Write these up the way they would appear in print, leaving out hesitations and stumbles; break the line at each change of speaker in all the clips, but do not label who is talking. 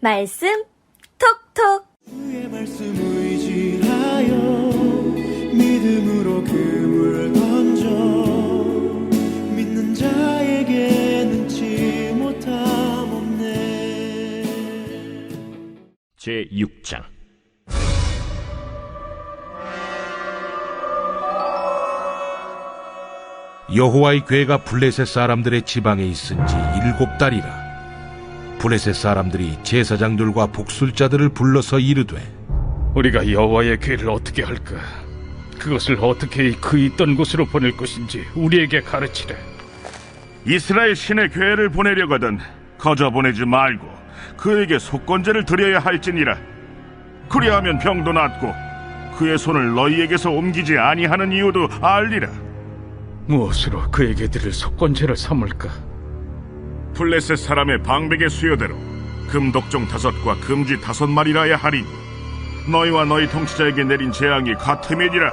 말씀 톡톡.
주의 말씀 의지하여 믿음으로 그물 던져 믿는 자에게 능치 못함 없네.
제6장
여호와의 궤가 블레셋 사람들의 지방에 있은 지 7달이라. 블레셋 사람들이 제사장들과 복술자들을 불러서 이르되,
우리가 여호와의 궤를 어떻게 할까? 그것을 어떻게 그 있던 곳으로 보낼 것인지 우리에게 가르치래.
이스라엘 신의 궤를 보내려거든 거저 보내지 말고 그에게 속건제를 드려야 할지니라. 그리하면 병도 낫고 그의 손을 너희에게서 옮기지 아니하는 이유도 알리라.
무엇으로 그에게 드릴 속건제를 삼을까?
블레셋 사람의 방백의 수요대로 금독종 5과 금쥐 5마리라야 하리니 너희와 너희 통치자에게 내린 재앙이 같음이니라.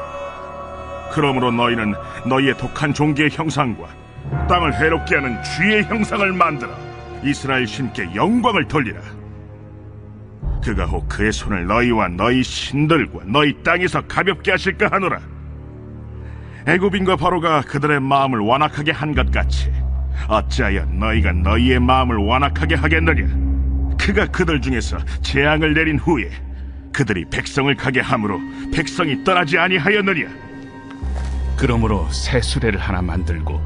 그러므로 너희는 너희의 독한 종기의 형상과 땅을 해롭게 하는 쥐의 형상을 만들어 이스라엘 신께 영광을 돌리라. 그가 혹 그의 손을 너희와 너희 신들과 너희 땅에서 가볍게 하실까 하노라. 애굽인과 바로가 그들의 마음을 완악하게 한 것 같이 어찌하여 너희가 너희의 마음을 완악하게 하겠느냐. 그가 그들 중에서 재앙을 내린 후에 그들이 백성을 가게 함으로 백성이 떠나지 아니하였느냐.
그러므로 새 수레를 하나 만들고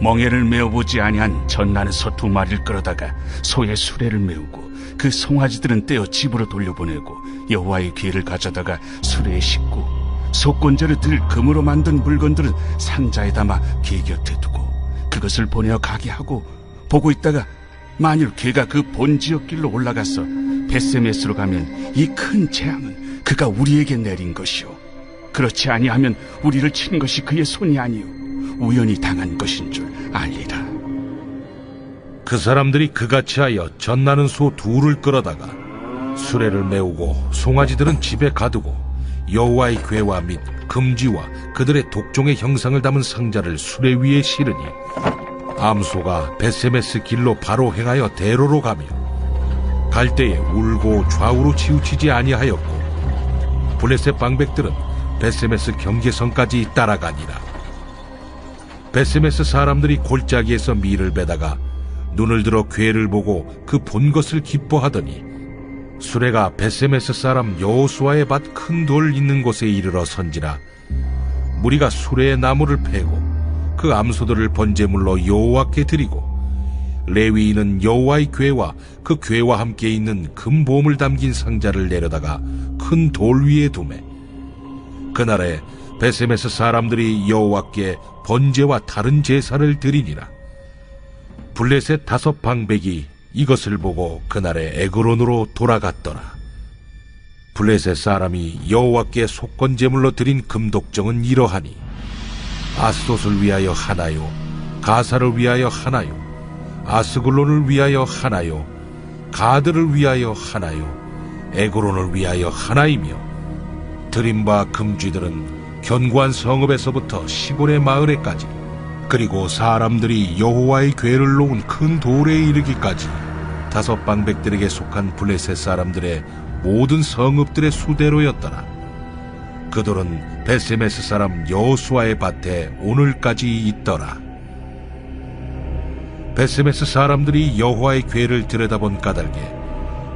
멍에를 메어보지 아니한 전나는 소 2마리를 끌어다가 소의 수레를 메우고 그 송아지들은 떼어 집으로 돌려보내고 여호와의 궤를 가져다가 수레에 싣고 속건제를 들 금으로 만든 물건들은 상자에 담아 궤 곁에 두고 그것을 보내어 가게 하고 보고 있다가 만일 궤가 그 본 지역길로 올라가서 벳세메스로 가면 이 큰 재앙은 그가 우리에게 내린 것이요 그렇지 아니하면 우리를 친 것이 그의 손이 아니요 우연히 당한 것인 줄 알리라.
그 사람들이 그같이 하여 젖나는 소 2를 끌어다가 수레를 메우고 송아지들은 집에 가두고 여호와의 궤와 및 금지와 그들의 독종의 형상을 담은 상자를 수레 위에 실으니 암소가 벳세메스 길로 바로 행하여 대로로 가며 갈 때에 울고 좌우로 치우치지 아니하였고 블레셋 방백들은 벳세메스 경계선까지 따라가니라. 벳세메스 사람들이 골짜기에서 밀을 베다가 눈을 들어 궤를 보고 그 본 것을 기뻐하더니 수레가 벳세메스 사람 여호수아의 밭 큰 돌 있는 곳에 이르러 선지라. 무리가 수레의 나무를 패고 그 암소들을 번제물로 여호와께 드리고 레위인은 여호와의 궤와 그 궤와 함께 있는 금보물 담긴 상자를 내려다가 큰 돌 위에 두매. 그날에 벳세메스 사람들이 여호와께 번제와 다른 제사를 드리니라. 블레셋 5 방백이 이것을 보고 그날에 에그론으로 돌아갔더라. 블레셋 사람이 여호와께 속건제물로 드린 금독정은 이러하니 아스돗을 위하여 하나요, 가사를 위하여 하나요, 아스글론을 위하여 하나요, 가드를 위하여 하나요, 에그론을 위하여 하나이며 드린 바 금쥐들은 견고한 성읍에서부터 시골의 마을에까지 그리고 사람들이 여호와의 궤를 놓은 큰 돌에 이르기까지 5 방백들에게 속한 블레셋 사람들의 모든 성읍들의 수대로였더라. 그 돌은 벳세메스 사람 여호수아의 밭에 오늘까지 있더라. 벳세메스 사람들이 여호와의 궤를 들여다본 까닭에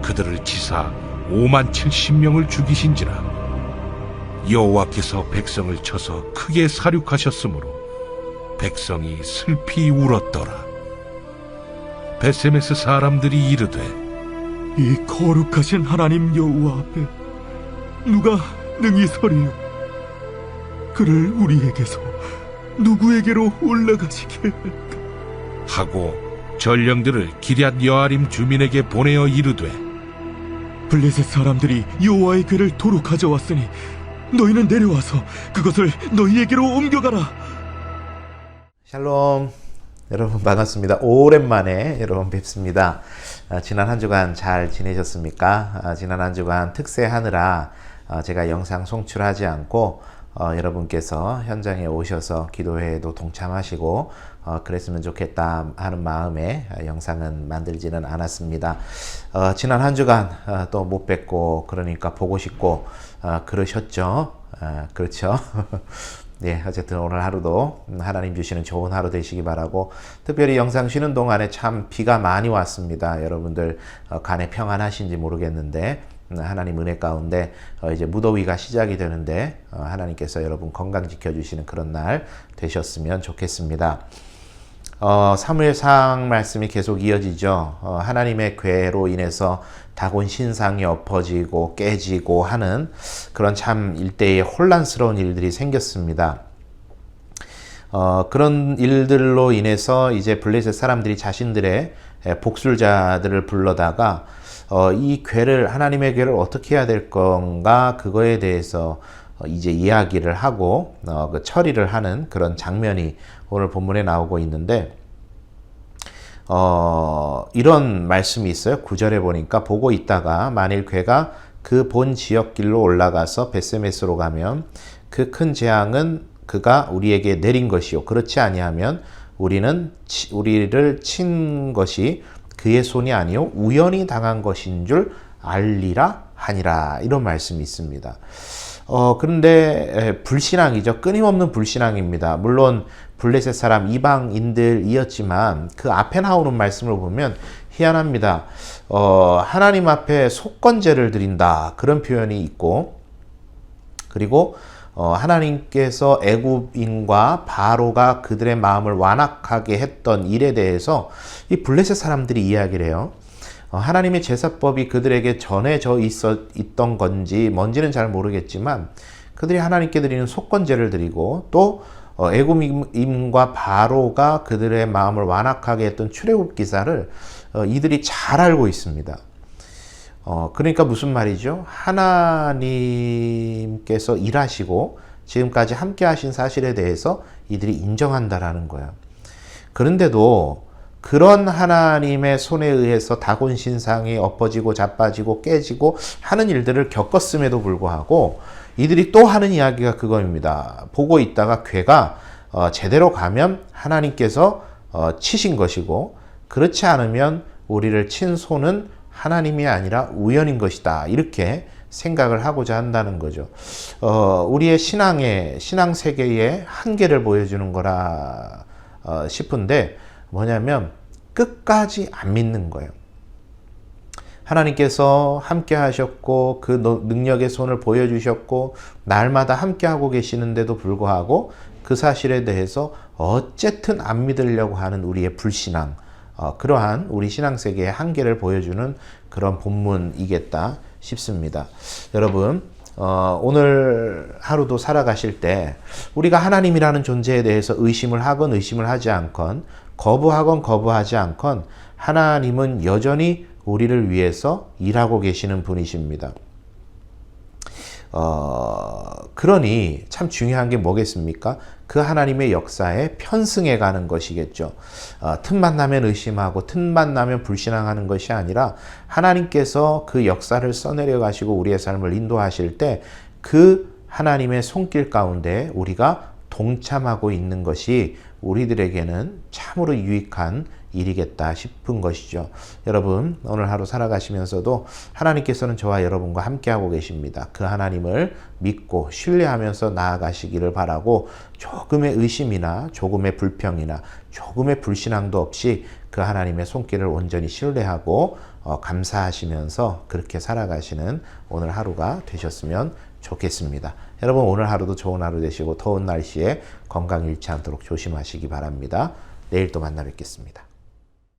그들을 치사 570명을 죽이신지라. 여호와께서 백성을 쳐서 크게 사륙하셨으므로 백성이 슬피 울었더라. 벳세메스 사람들이 이르되
이 거룩하신 하나님 여호와 앞에 누가 능히 서리요? 그를 우리에게서 누구에게로 올라가시게 할까?
하고 전령들을 기럇 여아림 주민에게 보내어 이르되
블레셋 사람들이 여호와의 궤를 도로 가져왔으니 너희는 내려와서 그것을 너희에게로 옮겨가라.
샬롬, 여러분 반갑습니다. 오랜만에 여러분 뵙습니다. 지난 한 주간 잘 지내셨습니까? 지난 한 주간 특세하느라 제가 영상 송출하지 않고 여러분께서 현장에 오셔서 기도회에도 동참하시고 그랬으면 좋겠다 하는 마음에 영상은 만들지는 않았습니다. 지난 한 주간 또 못 뵙고 그러니까 보고 싶고 그러셨죠? 그렇죠? 네, 어쨌든 오늘 하루도 하나님 주시는 좋은 하루 되시기 바라고, 특별히 영상 쉬는 동안에 참 비가 많이 왔습니다. 여러분들 간에 평안하신지 모르겠는데 하나님 은혜 가운데 이제 무더위가 시작이 되는데 하나님께서 여러분 건강 지켜주시는 그런 날 되셨으면 좋겠습니다. 사무엘상 말씀이 계속 이어지죠. 하나님의 괴로 인해서 다곤 신상이 엎어지고 깨지고 하는 그런 참 일대의 혼란스러운 일들이 생겼습니다. 그런 일들로 인해서 이제 블레셋 사람들이 자신들의 복술자들을 불러다가 이 괴를, 하나님의 괴를 어떻게 해야 될 건가, 그거에 대해서 이제 이야기를 하고 그 처리를 하는 그런 장면이 오늘 본문에 나오고 있는데, 이런 말씀이 있어요. 9절에 보니까 보고 있다가 만일 괴가 그 본 지역길로 올라가서 벳세메스로 가면 그 큰 재앙은 그가 우리에게 내린 것이요, 그렇지 아니하면 우리를 친 것이 그의 손이 아니요 우연히 당한 것인 줄 알리라 하니라, 이런 말씀이 있습니다. 그런데 불신앙이죠. 끊임없는 불신앙입니다. 물론 블레셋 사람 이방인들이었지만 그 앞에 나오는 말씀을 보면 희한합니다. 하나님 앞에 속건제를 드린다, 그런 표현이 있고, 그리고 하나님께서 애굽인과 바로가 그들의 마음을 완악하게 했던 일에 대해서 이 블레셋 사람들이 이야기를 해요. 하나님의 제사법이 그들에게 전해져 있던 건지 뭔지는 잘 모르겠지만 그들이 하나님께 드리는 속건제를 드리고, 또 애굽인과 바로가 그들의 마음을 완악하게 했던 출애굽 기사를 이들이 잘 알고 있습니다. 그러니까 무슨 말이죠? 하나님께서 일하시고 지금까지 함께 하신 사실에 대해서 이들이 인정한다라는 거예요. 그런데도 그런 하나님의 손에 의해서 다곤 신상이 엎어지고 자빠지고 깨지고 하는 일들을 겪었음에도 불구하고 이들이 또 하는 이야기가 그거입니다. 보고 있다가 괴가 제대로 가면 하나님께서 치신 것이고, 그렇지 않으면 우리를 친 손은 하나님이 아니라 우연인 것이다, 이렇게 생각을 하고자 한다는 거죠. 우리의 신앙 세계의 한계를 보여주는 거라 싶은데, 뭐냐면 끝까지 안 믿는 거예요. 하나님께서 함께 하셨고 그 능력의 손을 보여주셨고 날마다 함께 하고 계시는데도 불구하고 그 사실에 대해서 어쨌든 안 믿으려고 하는 우리의 불신앙, 그러한 우리 신앙세계의 한계를 보여주는 그런 본문이겠다 싶습니다. 여러분, 오늘 하루도 살아가실 때 우리가 하나님이라는 존재에 대해서 의심을 하건 의심을 하지 않건, 거부하건 거부하지 않건, 하나님은 여전히 우리를 위해서 일하고 계시는 분이십니다. 그러니 참 중요한 게 뭐겠습니까? 그 하나님의 역사에 편승해 가는 것이겠죠. 틈만 나면 의심하고 틈만 나면 불신앙하는 것이 아니라 하나님께서 그 역사를 써내려 가시고 우리의 삶을 인도하실 때 그 하나님의 손길 가운데 우리가 동참하고 있는 것이 우리들에게는 참으로 유익한 일이겠다 싶은 것이죠. 여러분, 오늘 하루 살아가시면서도 하나님께서는 저와 여러분과 함께하고 계십니다. 그 하나님을 믿고 신뢰하면서 나아가시기를 바라고, 조금의 의심이나 조금의 불평이나 조금의 불신앙도 없이 그 하나님의 손길을 온전히 신뢰하고 감사하시면서 그렇게 살아가시는 오늘 하루가 되셨으면 좋겠습니다. 여러분, 오늘 하루도 좋은 하루 되시고 더운 날씨에 건강 잃지 않도록 조심하시기 바랍니다. 내일 또 만나 뵙겠습니다.